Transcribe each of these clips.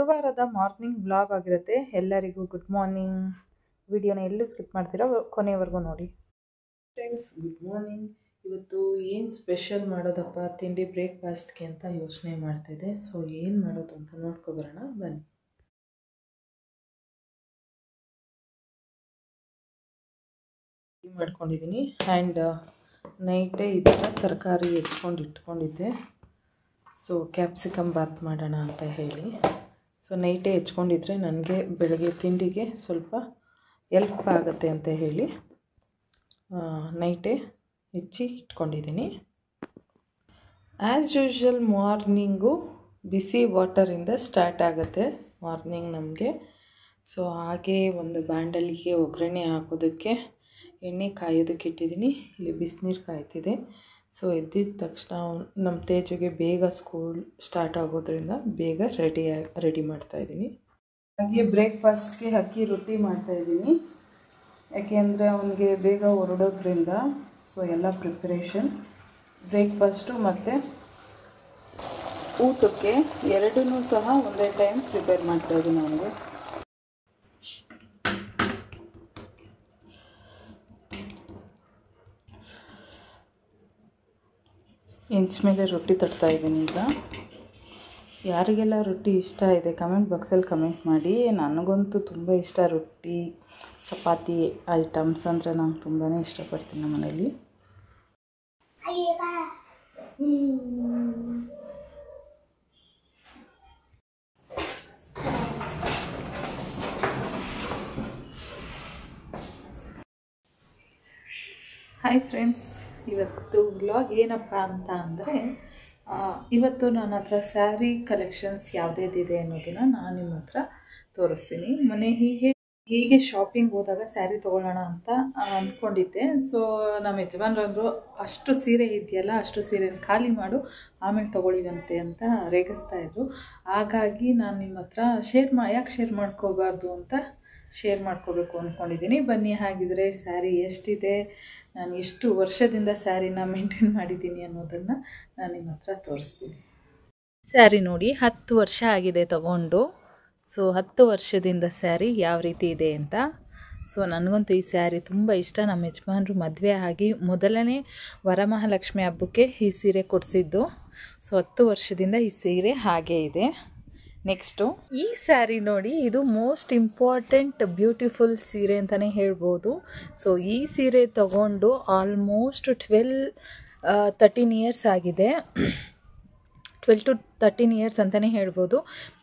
ಶುಕ್ರವಾರದ morning vlog ಆಗಿರುತ್ತೆ. ಎಲ್ಲರಿಗೂ ಗುಡ್ ಮಾರ್ನಿಂಗ್. ವಿಡಿಯೋನ ಎಲ್ಲೂ ಸ್ಕಿಪ್ ಮಾಡ್ತೀರಾ, ಕೊನೆಯವರೆಗೂ ನೋಡಿ. Friends, good morning. ಇವತ್ತು ಏನು ಸ್ಪೆಷಲ್ ಮಾಡೋದಪ್ಪ ತಿಂಡಿ ಬ್ರೇಕ್ಫಾಸ್ಟ್ಗೆ ಅಂತ ಯೋಚನೆ ಮಾಡ್ತಿದ್ದೆ. ಸೊ ಏನು ಮಾಡೋದು ಅಂತ ನೋಡ್ಕೊಬರೋಣ ಬನ್ನಿ. ಮಾಡ್ಕೊಂಡಿದ್ದೀನಿ ಆ್ಯಂಡ್ ನೈಟೇ ಇದರ ತರಕಾರಿ ಹೆಚ್ಕೊಂಡು ಇಟ್ಕೊಂಡಿದ್ದೆ. ಸೊ ಕ್ಯಾಪ್ಸಿಕಮ್ ಬಾತ್ ಮಾಡೋಣ ಅಂತ ಹೇಳಿ. ಸೊ ನೈಟೇ ಹೆಚ್ಕೊಂಡಿದ್ರೆ ನನಗೆ ಬೆಳಗ್ಗೆ ತಿಂಡಿಗೆ ಸ್ವಲ್ಪ ಎಲ್ಪ್ ಆಗುತ್ತೆ ಅಂತ ಹೇಳಿ ನೈಟೇ ಹೆಚ್ಚಿ ಇಟ್ಕೊಂಡಿದ್ದೀನಿ. ಆ್ಯಸ್ ಯೂಶ್ವಲ್ ಮಾರ್ನಿಂಗು ಬಿಸಿ ವಾಟರಿಂದ ಸ್ಟಾರ್ಟ್ ಆಗುತ್ತೆ ಮಾರ್ನಿಂಗ್ ನಮಗೆ. ಸೊ ಹಾಗೆ ಒಂದು ಬಾಂಡಲಿಗೆ ಒಗ್ಗರಣೆ ಹಾಕೋದಕ್ಕೆ ಎಣ್ಣೆ ಕಾಯೋದಕ್ಕೆ ಇಟ್ಟಿದ್ದೀನಿ. ಇಲ್ಲಿ ಬಿಸಿನೀರು ಕಾಯ್ತಿದೆ. ಸೊ ಎದ್ದಿದ ತಕ್ಷಣ ನಮ್ಮ ತೇಜುಗೆ ಬೇಗ ಸ್ಕೂಲ್ ಸ್ಟಾರ್ಟ್ ಆಗೋದ್ರಿಂದ ಬೇಗ ರೆಡಿ ಮಾಡ್ತಾಯಿದ್ದೀನಿ. ಹಾಗೆ ಬ್ರೇಕ್ಫಾಸ್ಟ್ಗೆ ಅಕ್ಕಿ ರೊಟ್ಟಿ ಮಾಡ್ತಾಯಿದ್ದೀನಿ. ಯಾಕೆಂದರೆ ಅವನಿಗೆ ಬೇಗ ಹೊರಡೋದ್ರಿಂದ. ಸೊ ಎಲ್ಲ ಪ್ರಿಪ್ರೇಷನ್ ಬ್ರೇಕ್ಫಾಸ್ಟು ಮತ್ತು ಊಟಕ್ಕೆ ಎರಡನ್ನೂ ಸಹ ಒಂದೇ ಟೈಮ್ ಪ್ರಿಪೇರ್ ಮಾಡ್ತಾಯಿದ್ದೀನಿ ಅವನಿಗೆ. ಹೆಂಚ ಮೇಲೆ ರೊಟ್ಟಿ ತಟ್ತಾಯಿದ್ದೀನಿ. ಈಗ ಯಾರಿಗೆಲ್ಲ ರೊಟ್ಟಿ ಇಷ್ಟ ಇದೆ ಕಮೆಂಟ್ ಬಾಕ್ಸಲ್ಲಿ ಕಮೆಂಟ್ ಮಾಡಿ. ನನಗಂತೂ ತುಂಬ ಇಷ್ಟ ರೊಟ್ಟಿ ಚಪಾತಿ ಐಟಮ್ಸ್ ಅಂದರೆ ನಾನು ತುಂಬಾ ಇಷ್ಟಪಡ್ತೀನಿ ನಮ್ಮ ಮನೇಲಿ. ಹಾಯ್ ಫ್ರೆಂಡ್ಸ್, ಇವತ್ತು ವ್ಲಾಗ್ ಏನಪ್ಪ ಅಂತ ಅಂದರೆ ಇವತ್ತು ನನ್ನ ಹತ್ರ ಸ್ಯಾರಿ ಕಲೆಕ್ಷನ್ಸ್ ಯಾವುದೇದಿದೆ ಅನ್ನೋದನ್ನು ನಾನು ನಿಮ್ಮ ಹತ್ರ ತೋರಿಸ್ತೀನಿ. ಮೊನ್ನೆ ಹೀಗೆ ಶಾಪಿಂಗ್ ಹೋದಾಗ ಸ್ಯಾರಿ ತೊಗೊಳ್ಳೋಣ ಅಂತ ಅಂದ್ಕೊಂಡಿದ್ದೆ. ಸೊ ನಮ್ಮ ಯಜಮಾನ್ರಂದರು ಅಷ್ಟು ಸೀರೆ ಇದೆಯಲ್ಲ, ಅಷ್ಟು ಸೀರೆ ಖಾಲಿ ಮಾಡು ಆಮೇಲೆ ತೊಗೊಳ್ಳಿವಂತೆ ಅಂತ ರೇಗಿಸ್ತಾಯಿದ್ರು. ಹಾಗಾಗಿ ನಾನು ನಿಮ್ಮ ಹತ್ರ ಯಾಕೆ ಶೇರ್ ಮಾಡ್ಕೋಬಾರ್ದು ಅಂತ ಶೇರ್ ಮಾಡ್ಕೋಬೇಕು ಅಂದ್ಕೊಂಡಿದ್ದೀನಿ. ಬನ್ನಿ ಹಾಗಿದ್ರೆ ಸ್ಯಾರಿ ಎಷ್ಟಿದೆ, ನಾನು ಎಷ್ಟು ವರ್ಷದಿಂದ ಸ್ಯಾರಿನ ಮೇಂಟೈನ್ ಮಾಡಿದ್ದೀನಿ ಅನ್ನೋದನ್ನು ನಾನು ನಿಮ್ಮ ಹತ್ರ ತೋರಿಸ್ತೀನಿ. ಸ್ಯಾರಿ ನೋಡಿ 10 ವರ್ಷ ಆಗಿದೆ ತಗೊಂಡು. ಸೊ 10 ವರ್ಷದಿಂದ ಸ್ಯಾರಿ ಯಾವ ರೀತಿ ಇದೆ ಅಂತ. ಸೊ ನನಗಂತೂ ಈ ಸ್ಯಾರಿ ತುಂಬ ಇಷ್ಟ. ನಮ್ಮ ಯಜಮಾನ್ರು ಮದುವೆ ಆಗಿ ಮೊದಲನೇ ವರಮಹಾಲಕ್ಷ್ಮಿ ಹಬ್ಬಕ್ಕೆ ಈ ಸೀರೆ ಕೊಡಿಸಿದ್ದು. ಸೊ 10 ವರ್ಷದಿಂದ ಈ ಸೀರೆ ಹಾಗೇ ಇದೆ. ನೆಕ್ಸ್ಟು ಈ ಸ್ಯಾರಿ ನೋಡಿ, ಇದು ಮೋಸ್ಟ್ ಇಂಪಾರ್ಟೆಂಟ್ ಬ್ಯೂಟಿಫುಲ್ ಸೀರೆ ಅಂತಲೇ ಹೇಳ್ಬೋದು. ಸೊ ಈ ಸೀರೆ ತಗೊಂಡು ಆಲ್ಮೋಸ್ಟ್ 13 ಇಯರ್ಸ್ ಆಗಿದೆ. 12 to 13 ಇಯರ್ಸ್ ಅಂತಲೇ ಹೇಳ್ಬೋದು.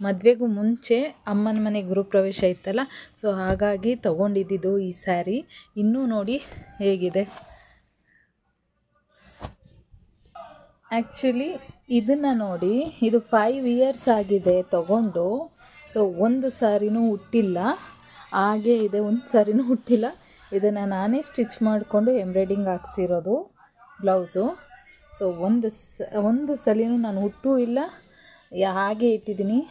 ಮದುವೆಗೂ ಮುಂಚೆ ಅಮ್ಮನ ಮನೆ ಗೃಹಪ್ರವೇಶ ಇತ್ತಲ್ಲ, ಸೊ ಹಾಗಾಗಿ ತೊಗೊಂಡಿದ್ದು ಈ ಸ್ಯಾರಿ. ಇನ್ನೂ ನೋಡಿ ಹೇಗಿದೆ. ಆ್ಯಕ್ಚುಲಿ ಇದನ್ನು ನೋಡಿ, ಇದು 5 ಇಯರ್ಸ್ ಆಗಿದೆ ತಗೊಂಡು. ಸೊ ಒಂದು ಸಾರಿನೂ ಹುಟ್ಟಿಲ್ಲ, ಹಾಗೇ ಇದೆ, ಒಂದು ಸಾರಿನೂ ಹುಟ್ಟಿಲ್ಲ. ಇದನ್ನು ನಾನೇ ಸ್ಟಿಚ್ ಮಾಡಿಕೊಂಡು ಎಂಬ್ರಾಯ್ಡಿಂಗ್ ಹಾಕ್ಸಿರೋದು ಬ್ಲೌಸು. ಸೊ ಒಂದು ಸಲಿನೂ ನಾನು ಹುಟ್ಟೂ ಇಲ್ಲ, ಹಾಗೆ ಇಟ್ಟಿದ್ದೀನಿ.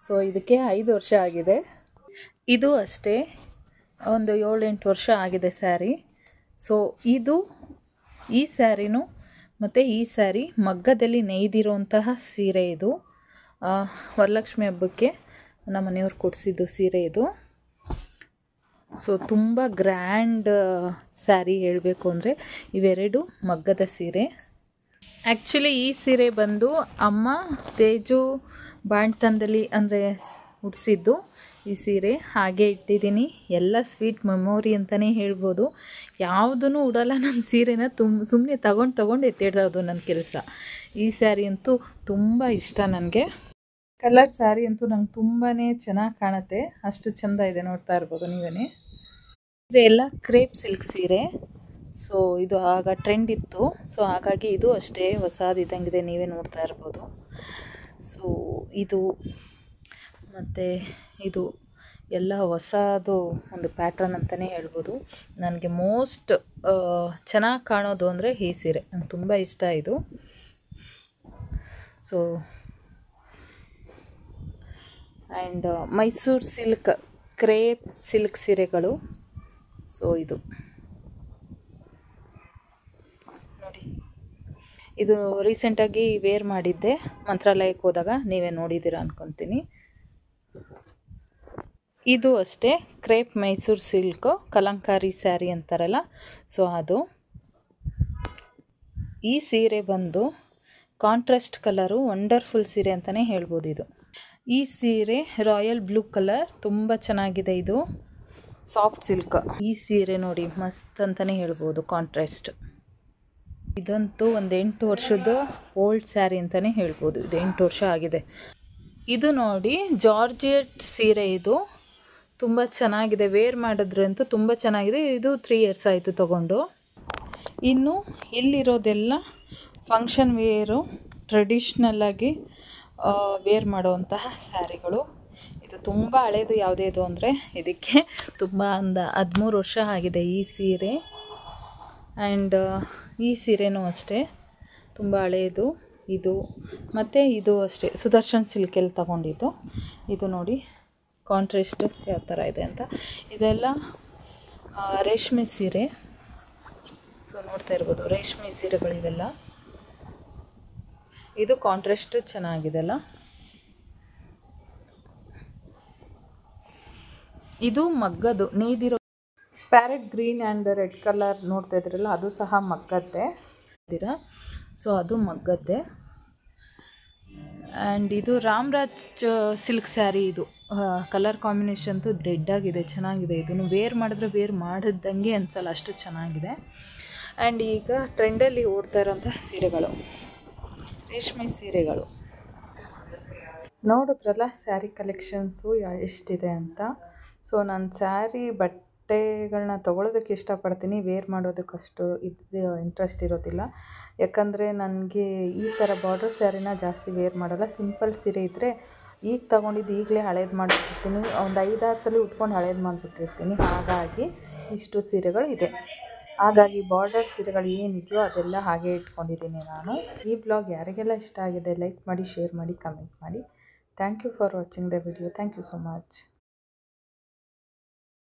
ಸೊ ಇದಕ್ಕೆ 5 ವರ್ಷ ಆಗಿದೆ. ಇದು ಅಷ್ಟೇ ಒಂದು 7-8 ವರ್ಷ ಆಗಿದೆ ಸ್ಯಾರಿ. ಸೊ ಈ ಸ್ಯಾರಿನೂ ಮತ್ತು ಈ ಸ್ಯಾರಿ ಮಗ್ಗದಲ್ಲಿ ನೇಯ್ದಿರುವಂತಹ ಸೀರೆ. ಇದು ವರಲಕ್ಷ್ಮಿ ಹಬ್ಬಕ್ಕೆ ನಮ್ಮ ಮನೆಯವ್ರು ಕೊಡಿಸಿದ್ದು ಸೀರೆ ಇದು. ಸೊ ತುಂಬ ಗ್ರ್ಯಾಂಡ್ ಸ್ಯಾರಿ ಹೇಳಬೇಕು ಅಂದರೆ ಇವೆರಡು ಮಗ್ಗದ ಸೀರೆ. ಆ್ಯಕ್ಚುಲಿ ಈ ಸೀರೆ ಬಂದು ಅಮ್ಮ ತೇಜು ಬಾಣ್ತನದಲ್ಲಿ ಅಂದರೆ ಉಡಿಸಿದ್ದು ಈ ಸೀರೆ. ಹಾಗೆ ಇಟ್ಟಿದ್ದೀನಿ. ಎಲ್ಲ ಸ್ವೀಟ್ ಮೆಮೊರಿ ಅಂತಲೇ ಹೇಳ್ಬೋದು. ಯಾವುದೂ ಉಡಲ್ಲ ನನ್ನ ಸೀರೆನ, ಸುಮ್ಮನೆ ತಗೊಂಡು ಎತ್ತಿಡೋದು ನನ್ನ ಕೆಲಸ. ಈ ಸ್ಯಾರಿ ಅಂತೂ ತುಂಬ ಇಷ್ಟ ನನಗೆ. ಕಲರ್ ಸ್ಯಾರಿ ಅಂತೂ ನಂಗೆ ತುಂಬಾ ಚೆನ್ನಾಗಿ ಕಾಣುತ್ತೆ, ಅಷ್ಟು ಚೆಂದ ಇದೆ. ನೋಡ್ತಾ ಇರ್ಬೋದು ನೀವೇ. ಎಲ್ಲ ಕ್ರೇಪ್ ಸಿಲ್ಕ್ ಸೀರೆ. ಸೊ ಇದು ಆಗ ಟ್ರೆಂಡ್ ಇತ್ತು. ಸೊ ಹಾಗಾಗಿ ಇದು ಅಷ್ಟೇ ಹೊಸದಿದ್ದಂಗಿದೆ, ನೀವೇ ನೋಡ್ತಾ ಇರ್ಬೋದು. ಸೊ ಇದು ಮತ್ತು ಇದು ಎಲ್ಲ ಹೊಸದು ಒಂದು ಪ್ಯಾಟ್ರನ್ ಅಂತಲೇ ಹೇಳ್ಬೋದು. ನನಗೆ ಮೋಸ್ಟ್ ಚೆನ್ನಾಗಿ ಕಾಣೋದು ಅಂದರೆ ಈ ಸೀರೆ, ನಂಗೆ ತುಂಬ ಇಷ್ಟ ಇದು. So and Mysuru silk crepe silk ಸೀರೆಗಳು. ಸೊ ಇದು ನೋಡಿ, ಇದು ರೀಸೆಂಟಾಗಿ ವೇರ್ ಮಾಡಿದ್ದೆ ಮಂತ್ರಾಲಯಕ್ಕೆ ಹೋದಾಗ, ನೀವೇ ನೋಡಿದ್ದೀರಾ ಅಂದ್ಕೊತೀನಿ. ಇದು ಅಷ್ಟೇ ಕ್ರೇಪ್ ಮೈಸೂರು ಸಿಲ್ಕು ಕಲಂಕಾರಿ ಸ್ಯಾರಿ ಅಂತಾರಲ್ಲ, ಸೊ ಅದು. ಈ ಸೀರೆ ಬಂದು ಕಾಂಟ್ರಾಸ್ಟ್ ಕಲರು, ವಂಡರ್ಫುಲ್ ಸೀರೆ ಅಂತಲೇ ಹೇಳ್ಬೋದು ಇದು. ಈ ಸೀರೆ ರಾಯಲ್ ಬ್ಲೂ ಕಲರ್, ತುಂಬ ಚೆನ್ನಾಗಿದೆ. ಇದು ಸಾಫ್ಟ್ ಸಿಲ್ಕ್. ಈ ಸೀರೆ ನೋಡಿ ಮಸ್ತ್ ಅಂತಲೇ ಹೇಳ್ಬೋದು, ಕಾಂಟ್ರಾಸ್ಟ್. ಇದಂತೂ ಒಂದು 8 ವರ್ಷದ ಓಲ್ಡ್ ಸ್ಯಾರಿ ಅಂತಲೇ ಹೇಳ್ಬೋದು. ಇದು 8 ವರ್ಷ ಆಗಿದೆ. ಇದು ನೋಡಿ ಜಾರ್ಜೆಟ್ ಸೀರೆ. ಇದು ತುಂಬ ಚೆನ್ನಾಗಿದೆ, ವೇರ್ ಮಾಡಿದ್ರಂತೂ ತುಂಬ ಚೆನ್ನಾಗಿದೆ. ಇದು 3 ಇಯರ್ಸ್ ಆಯಿತು ತಗೊಂಡು. ಇನ್ನು ಇಲ್ಲಿರೋದೆಲ್ಲ ಫಂಕ್ಷನ್ ವೇರು, ಟ್ರೆಡಿಷ್ನಲ್ಲಾಗಿ ವೇರ್ ಮಾಡುವಂತಹ ಸ್ಯಾರಿಗಳು. ಇದು ತುಂಬ ಹಳೇದು. ಯಾವುದೇದು ಅಂದರೆ ಇದಕ್ಕೆ ತುಂಬ ಒಂದು 13 ವರ್ಷ ಆಗಿದೆ ಈ ಸೀರೆ. ಆ್ಯಂಡ್ ಈ ಸೀರೆನೂ ಅಷ್ಟೇ ತುಂಬ ಹಳೇದು ಇದು. ಮತ್ತು ಇದು ಅಷ್ಟೇ ಸುದರ್ಶನ್ ಸಿಲ್ಕಲ್ಲಿ ತಗೊಂಡಿದ್ದು. ಇದು ನೋಡಿ ಕಾಂಟ್ರಾಸ್ಟ್ ಯಾವ ಥರ ಇದೆ ಅಂತ. ಇದೆಲ್ಲ ರೇಷ್ಮೆ ಸೀರೆ. ಸೊ ನೋಡ್ತಾ ಇರ್ಬೋದು, ರೇಷ್ಮೆ ಸೀರೆಗಳಿವೆಲ್ಲ. ಇದು ಕಾಂಟ್ರಾಸ್ಟ್ ಚೆನ್ನಾಗಿದೆಲ್ಲ. ಇದು ಮಗ್ಗದು ನೇದಿರೋ parrot green and red colour ನೋಡ್ತಾ ಇದ್ರಲ್ಲ, ಅದು ಸಹ ಮಗ್ಗದ್ದೆ. ಸೊ ಅದು ಮಗ್ಗದ್ದೆ. ಆ್ಯಂಡ್ ಇದು ರಾಮ್ರಾಜ್ ಸಿಲ್ಕ್ ಸ್ಯಾರಿ. ಇದು ಕಲರ್ ಕಾಂಬಿನೇಷನ್ದು ರೆಡ್ ಆಗಿದೆ, ಚೆನ್ನಾಗಿದೆ. ಇದನ್ನು ವೇರ್ ಮಾಡಿದ್ರೆ ವೇರ್ ಮಾಡಿದ್ದಂಗೆ ಅನ್ಸಲ್ಲ, ಅಷ್ಟು ಚೆನ್ನಾಗಿದೆ. ಆ್ಯಂಡ್ ಈಗ ಟ್ರೆಂಡಲ್ಲಿ ಓಡ್ತಾ ಇರೋಂಥ ಸೀರೆಗಳು, ರೇಷ್ಮೆ ಸೀರೆಗಳು. ನೋಡಿದ್ರಲ್ಲ ಸ್ಯಾರಿ ಕಲೆಕ್ಷನ್ಸು ಎಷ್ಟಿದೆ ಅಂತ. ಸೊ ನಾನು ಸ್ಯಾರಿ ಬಟ್ಟೆಗಳನ್ನ ತೊಗೊಳೋದಕ್ಕೆ ಇಷ್ಟಪಡ್ತೀನಿ, ವೇರ್ ಮಾಡೋದಕ್ಕಷ್ಟು ಇಂಟ್ರೆಸ್ಟ್ ಇರೋದಿಲ್ಲ. ಯಾಕಂದರೆ ನನಗೆ ಈ ಥರ ಬಾರ್ಡರ್ ಸ್ಯಾರಿನ ಜಾಸ್ತಿ ವೇರ್ ಮಾಡೋಲ್ಲ. ಸಿಂಪಲ್ ಸೀರೆ ಇದ್ದರೆ ಈಗ ತೊಗೊಂಡಿದ್ದು ಈಗಲೇ ಹಳೇದು ಮಾಡಿಬಿಟ್ಟಿರ್ತೀನಿ, ಒಂದು 5-6 ಸಲ ಉಟ್ಕೊಂಡು ಹಳೇದು ಮಾಡಿಬಿಟ್ಟಿರ್ತೀನಿ. ಹಾಗಾಗಿ ಇಷ್ಟು ಸೀರೆಗಳು ಇದೆ. ಹಾಗಾಗಿ ಬಾರ್ಡರ್ ಸೀರೆಗಳು ಏನಿದೆಯೋ ಅದೆಲ್ಲ ಹಾಗೆ ಇಟ್ಕೊಂಡಿದ್ದೀನಿ ನಾನು. ಈ ಬ್ಲಾಗ್ ಯಾರಿಗೆಲ್ಲ ಇಷ್ಟ ಆಗಿದೆ ಲೈಕ್ ಮಾಡಿ, ಶೇರ್ ಮಾಡಿ, ಕಮೆಂಟ್ ಮಾಡಿ. Thank you for watching the video. Thank you so much.